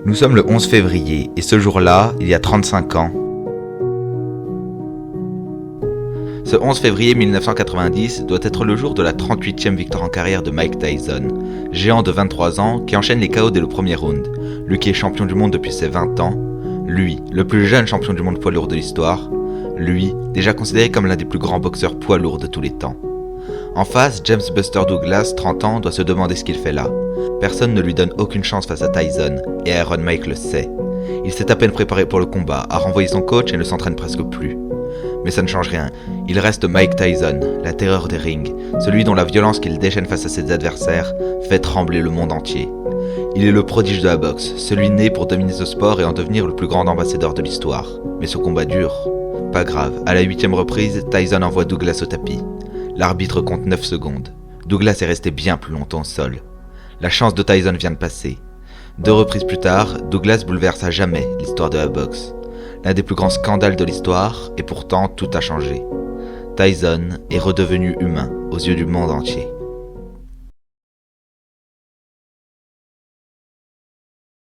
Nous sommes le 11 février et ce jour-là, il y a 35 ans, ce 11 février 1990 doit être le jour de la 38e victoire en carrière de Mike Tyson, géant de 23 ans qui enchaîne les KO dès le premier round, lui qui est champion du monde depuis ses 20 ans, lui, le plus jeune champion du monde poids lourd de l'histoire, lui, déjà considéré comme l'un des plus grands boxeurs poids lourds de tous les temps. En face, James Buster Douglas, 30 ans, doit se demander ce qu'il fait là. Personne ne lui donne aucune chance face à Tyson, et Iron Mike le sait. Il s'est à peine préparé pour le combat, a renvoyé son coach et ne s'entraîne presque plus. Mais ça ne change rien, il reste Mike Tyson, la terreur des rings, celui dont la violence qu'il déchaîne face à ses adversaires fait trembler le monde entier. Il est le prodige de la boxe, celui né pour dominer ce sport et en devenir le plus grand ambassadeur de l'histoire. Mais ce combat dure. Pas grave, à la 8e reprise, Tyson envoie Douglas au tapis. L'arbitre compte 9 secondes. Douglas est resté bien plus longtemps au sol. La chance de Tyson vient de passer. 2 reprises plus tard, Douglas bouleverse à jamais l'histoire de la boxe. L'un des plus grands scandales de l'histoire, et pourtant tout a changé. Tyson est redevenu humain aux yeux du monde entier.